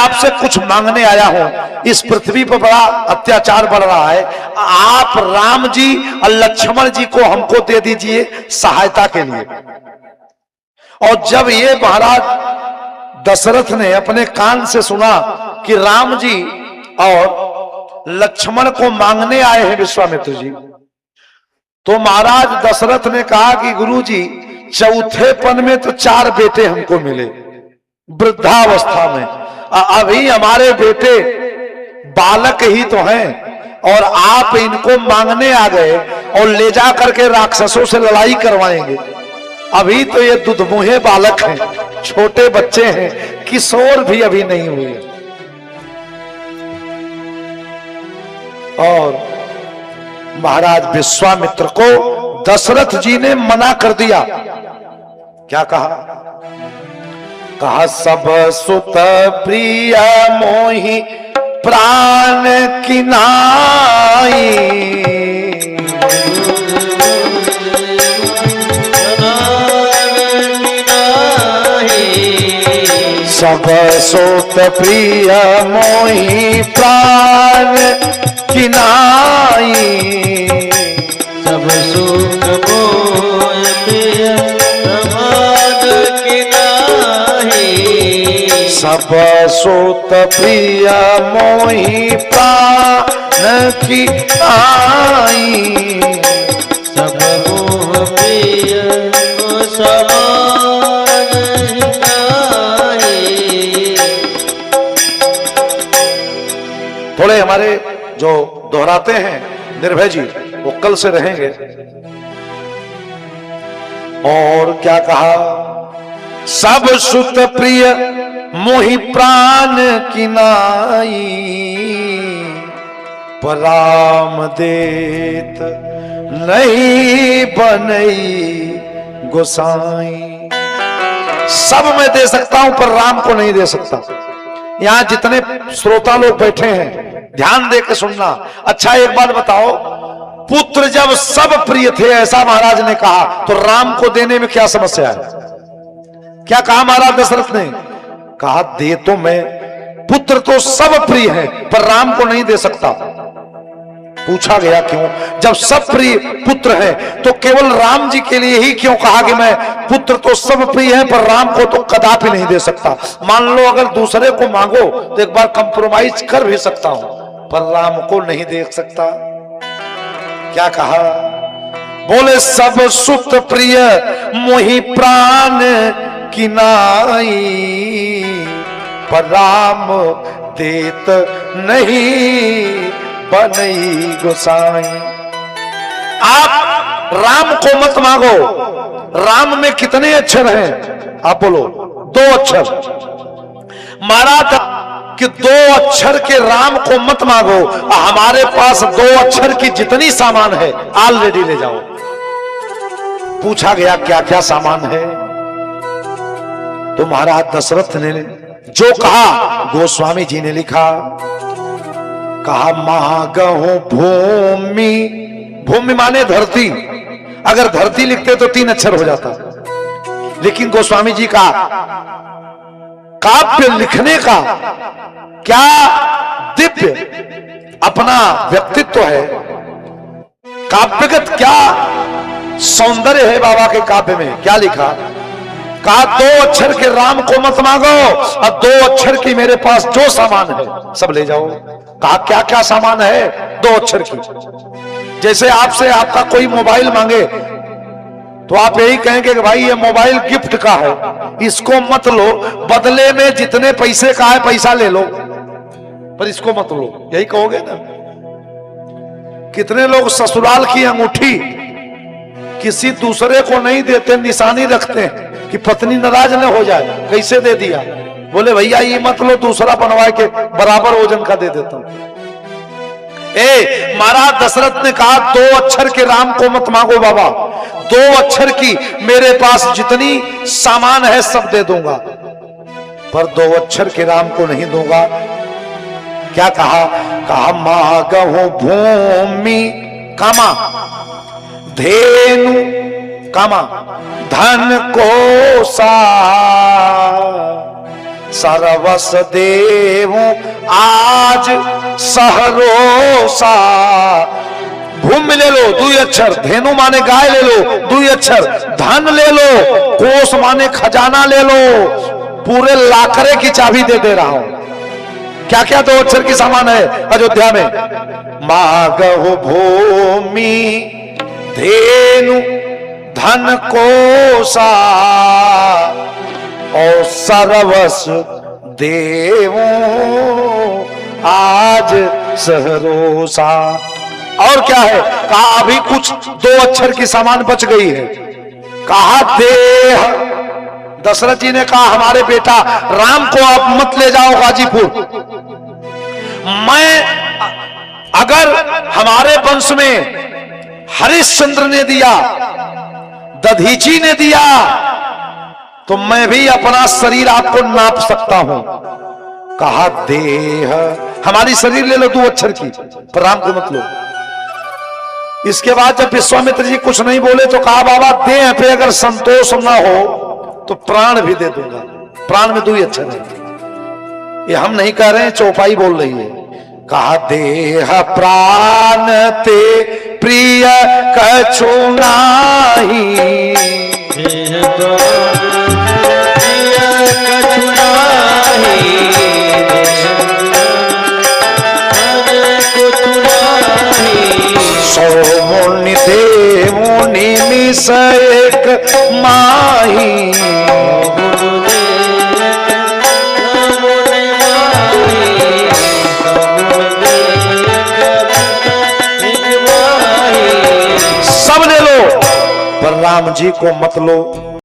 आपसे कुछ मांगने आया हूं। इस पृथ्वी पर बड़ा अत्याचार बढ़ रहा है, आप राम जी और लक्ष्मण जी को हमको दे दीजिए सहायता के लिए। और जब ये महाराज दशरथ ने अपने कान से सुना कि राम जी और लक्ष्मण को मांगने आए हैं विश्वामित्र जी, तो महाराज दशरथ ने कहा कि गुरु जी, चौथेपन में तो 4 बेटे हमको मिले वृद्धावस्था में, अभी हमारे बेटे बालक ही तो हैं और आप इनको मांगने आ गए और ले जा करके राक्षसों से लड़ाई करवाएंगे। अभी तो ये दुधमुहे बालक हैं, छोटे बच्चे हैं, किशोर भी अभी नहीं हुए। और महाराज विश्वामित्र को दशरथ जी ने मना कर दिया। क्या कहा? कहा सब सुत प्रिय मोहि प्राण की नाई, सब सुत प्रिय मोहि प्राण की नाई, सब सुख मोह प्रिय प्रमाद की नाहि, सब सुत प्रिय मोहि प्राण की नाई, सब मोह प्रिय समान नाहि। थोड़े हमारे जो दोहराते हैं निर्भय जी, वो कल से रहेंगे। और क्या कहा? सब सुत प्रिय मोहि प्राण की नाई, पर राम देत नहीं बनई गोसाई। सब मैं दे सकता हूं पर राम को नहीं दे सकता। यहां जितने श्रोता लोग बैठे हैं ध्यान दे के सुनना। अच्छा एक बात बताओ, पुत्र जब सब प्रिय थे ऐसा महाराज ने कहा, तो राम को देने में क्या समस्या है? क्या कहा महाराज दशरथ ने? कहा दे तो मैं, पुत्र तो सब प्रिय है पर राम को नहीं दे सकता। पूछा गया क्यों? जब सब प्रिय पुत्र है तो केवल राम जी के लिए ही क्यों कहा कि मैं पुत्र तो सब प्रिय है पर राम को तो कदापि नहीं दे सकता। मान लो अगर दूसरे को मांगो तो एक बार कंप्रोमाइज कर भी सकता हूं, पर राम को नहीं दे सकता। क्या कहा? बोले सब सुत प्रिय मोहि प्राण की नाई, पर राम देत नहीं बनई गोसाई। आप राम को मत मांगो। राम में कितने अक्षर हैं? आप बोलो 2 अक्षर। महाराज कि 2 अक्षर के राम को मत मांगो, हमारे पास 2 अक्षर की जितनी सामान है ऑलरेडी ले जाओ। पूछा गया क्या क्या सामान है? तो महाराज दशरथ ने जो कहा गोस्वामी जी ने लिखा। कहा मागहु भूमि, भूमि माने धरती। अगर धरती लिखते तो 3 अक्षर हो जाता, लेकिन गोस्वामी जी का काव्य लिखने का क्या दिव्य अपना व्यक्तित्व है, काव्यगत क्या सौंदर्य है बाबा के काव्य में। क्या लिखा? कहा 2 अक्षर के राम को मत मांगो और 2 अक्षर की मेरे पास जो सामान है सब ले जाओ। कहा क्या क्या सामान है? 2 अक्षर की। जैसे आपसे आपका कोई मोबाइल मांगे तो आप यही कहेंगे कि भाई ये मोबाइल गिफ्ट का है, इसको मत लो, बदले में जितने पैसे का है पैसा ले लो, पर इसको मत लो, यही कहोगे ना। कितने लोग ससुराल की अंगूठी किसी दूसरे को नहीं देते, निशानी रखते हैं कि पत्नी नाराज न हो जाए। कैसे दे दिया? बोले भैया ये मत लो, दूसरा बनवा के बराबर वजन का दे देता हूं। महाराज दशरथ ने कहा 2 अक्षर के राम को मत मांगो बाबा, 2 अक्षर की मेरे पास जितनी सामान है सब दे दूंगा, पर 2 अक्षर के राम को नहीं दूंगा। क्या कहा? कहा मागहु भूमि कामा धेनु कामा धन को सा, सर्वस देवूं आज सहरोसा। भूमि ले लो, दुई अक्षर। धेनु माने गाय ले लो, दुई अक्षर। धन ले लो, कोष माने खजाना ले लो। पूरे लाकरे की चाबी दे रहा हूं। क्या क्या दो अक्षर की सामान है अयोध्या में? मागहु भूमि धेनु धन कोसा और सर्वस देवों आज सहरोसा। और क्या है? कहा अभी कुछ दो अक्षर की सामान बच गई है। कहा देह। दशरथ जी ने कहा हमारे बेटा राम को आप मत ले जाओ गाजीपुर। मैं अगर हमारे वंश में हरिश्चंद्र ने दिया, दधीची ने दिया, तो मैं भी अपना शरीर आपको नाप सकता हूं। कहा देह, हमारी शरीर ले लो दो अक्षर की, पर राम को मत लो। इसके बाद जब विश्वामित्र जी कुछ नहीं बोले तो कहा बाबा देह पे अगर संतोष ना हो तो प्राण भी दे दूंगा। प्राण में दो ही अक्षर है। ये हम नहीं कह रहे हैं, चौपाई बोल रही है। कहा देह प्राण ते प्रिय कछु नाही। सो मुनि देव निमिष एक माही। सब ले लो पर राम जी को मत लो।